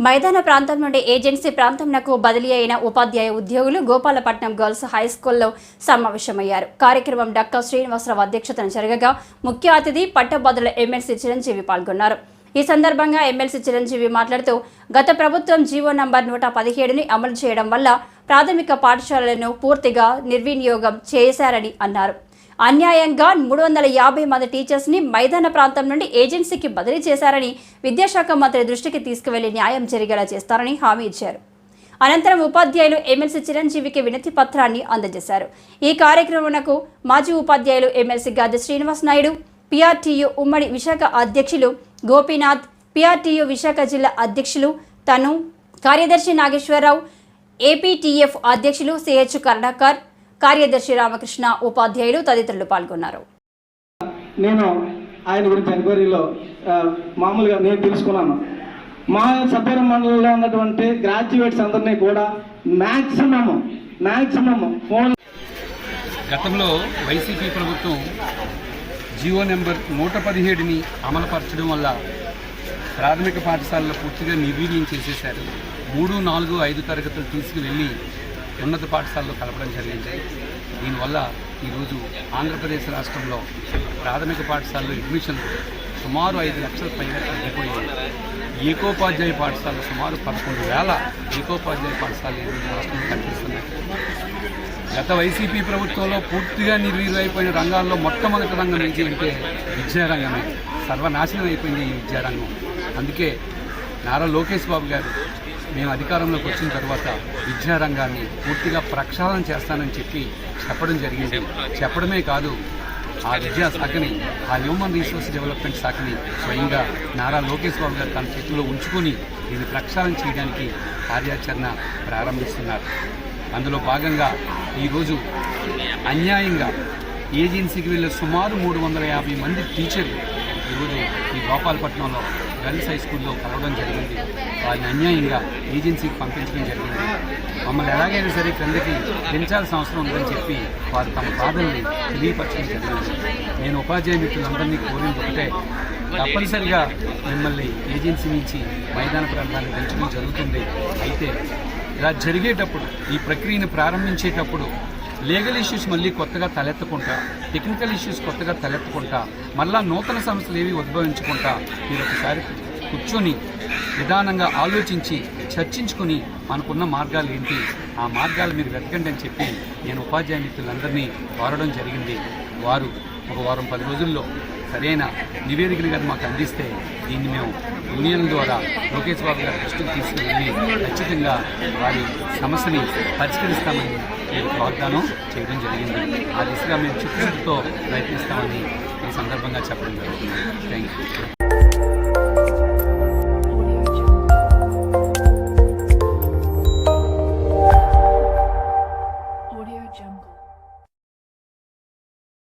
మైదాన ప్రాంతం నుండి ఏజెన్సీ ప్రాంతంకు బదిలీ అయిన ఉపాధ్యాయ ఉద్యోగులు గోపాలపట్నం గర్ల్స్ హై స్కూల్లో సమావేశమయ్యారు. కార్యక్రమం డాక్టర్ శ్రీనివాసరావు అధ్యక్షతన జరగగా ముఖ్య అతిథి పట్టభద్రుల ఎమ్మెల్సీ చిరంజీవి పాల్గొన్నారు. ఈ సందర్భంగా ఎమ్మెల్సీ చిరంజీవి మాట్లాడుతూ గత ప్రభుత్వం జీవో నంబర్ 117ని అమలు చేయడం వల్ల ప్రాథమిక పాఠశాలలను పూర్తిగా నిర్వినియోగం చేశారని అన్నారు. అన్యాయంగా 350 మంది టీచర్స్ ని మైదాన ప్రాంతం నుండి ఏజెన్సీకి బదిలీ చేశారని విద్యాశాఖ మంత్రి దృష్టికి తీసుకువెళ్లి న్యాయం జరిగేలా చేస్తారని హామీ ఇచ్చారు. అనంతరం ఉపాధ్యాయులు ఎమ్మెల్సీ చిరంజీవికి వినతి పత్రాన్ని అందజేశారు. ఈ కార్యక్రమంకు మాజీ ఉపాధ్యాయులు ఎమ్మెల్సీ గద్దె శ్రీనివాస్ నాయుడు, పిఆర్టీయూ ఉమ్మడి విశాఖ అధ్యక్షులు గోపీనాథ్, పిఆర్టీయూ విశాఖ జిల్లా అధ్యక్షులు తను, కార్యదర్శి నాగేశ్వరరావు, ఏపీటీఎఫ్ అధ్యక్షులు సిహెచ్ కరుణాకర్, కార్యదర్శి రామకృష్ణ, ఉపాధ్యాయులు తదితరులు పాల్గొన్నారు. నేను ఆయన గురించి ఎంక్వైరీలో మామూలుగా నేను తెలుసుకున్నాను. మా సభ్యుల మండలంలో ఉన్నటువంటి గ్రాడ్యుయేట్స్ అందరినీ కూడా మ్యాక్సిమం ఫోన్. గతంలో వైసీపీ ప్రభుత్వం జీవో నెంబర్ 117ని అమలుపరచడం వల్ల ప్రాథమిక పాఠశాలలో పూర్తిగా నిర్వీర్యం చేసేశారు. 3, 4, 5 తరగతులు తీసుకువెళ్ళి ఉన్నత పాఠశాలలో కలపడం జరిగింది. దీనివల్ల ఈరోజు ఆంధ్రప్రదేశ్ రాష్ట్రంలో ప్రాథమిక పాఠశాలలో అడ్మిషన్లు సుమారు 5 లక్షల పైగా తగ్గిపోయాయి. ఏకోపాధ్యాయ పాఠశాలలు సుమారు 11,000 ఏకోపాధ్యాయ పాఠశాలలు రాష్ట్రంలో కనిపిస్తున్నాయి. గత వైసీపీ ప్రభుత్వంలో పూర్తిగా నిర్వీర్యమైపోయిన రంగాల్లో మొట్టమొదటి రంగం ఏంటి అంటే విద్యారంగమే. సర్వనాశనం అయిపోయింది ఈ విద్యారంగం. అందుకే నారా లోకేష్ బాబు గారు మేము అధికారంలోకి వచ్చిన తర్వాత విద్యారంగాన్ని పూర్తిగా ప్రక్షాళన చేస్తానని చెప్పడం జరిగింది. చెప్పడమే కాదు, ఆ విద్యాశాఖని, ఆ హ్యూమన్ రిసోర్స్ డెవలప్మెంట్ శాఖని స్వయంగా నారా లోకేష్ బాబు గారు తన చేతుల్లో ఉంచుకొని దీన్ని ప్రక్షాళన చేయడానికి కార్యాచరణ ప్రారంభిస్తున్నారు. అందులో భాగంగా ఈరోజు అన్యాయంగా ఏజెన్సీకి వెళ్ళే సుమారు 350 మంది టీచర్లు ఈరోజు ఈ గోపాలపట్నంలో గర్ల్స్ హై స్కూల్లో కలవడం జరిగింది. వారిని అన్యాయంగా ఏజెన్సీకి పంపించడం జరిగింది. మమ్మల్ని ఎలాగైనా సరే క్రిందకి పెంచాల్సిన అవసరం ఉందని చెప్పి వారు తమ బాధల్ని తెలియపరచడం జరిగింది. నేను ఉపాధ్యాయ మిత్రులందరినీ కోరింది ఒకటే, తప్పనిసరిగా మిమ్మల్ని ఏజెన్సీ నుంచి మైదాన ప్రాంతాన్ని పెంచడం జరుగుతుంది. అయితే ఇలా జరిగేటప్పుడు, ఈ ప్రక్రియను ప్రారంభించేటప్పుడు లీగల్ ఇష్యూస్ మళ్ళీ కొత్తగా తలెత్తకుండా, టెక్నికల్ ఇష్యూస్ కొత్తగా తలెత్తకుండా, మళ్ళా నూతన సమస్యలు ఏవి ఉద్భవించకుండా మీరు ఒకసారి కూర్చొని విధానంగా ఆలోచించి చర్చించుకుని మనకున్న మార్గాలు ఏంటి, ఆ మార్గాలు మీరు వెతకండి అని చెప్పి నేను ఉపాధ్యాయ మిత్రులందరినీ కోరడం జరిగింది. వారు ఒక వారం 10 రోజుల్లో సరైన నివేదికలు గారు మాకు అందిస్తే దీన్ని మేము యూనియన్ ద్వారా లోకేష్ బాబు గారి దృష్టికి తీసుకువెళ్ళి ఖచ్చితంగా వారి సమస్యని పరిష్కరిస్తామని వాగ్దానం చేయడం జరిగింది. ఆ దిశగా మేము చిత్తశుద్ధితో ప్రయత్నిస్తామని ఈ సందర్భంగా చెప్పడం జరుగుతుంది. Thank you.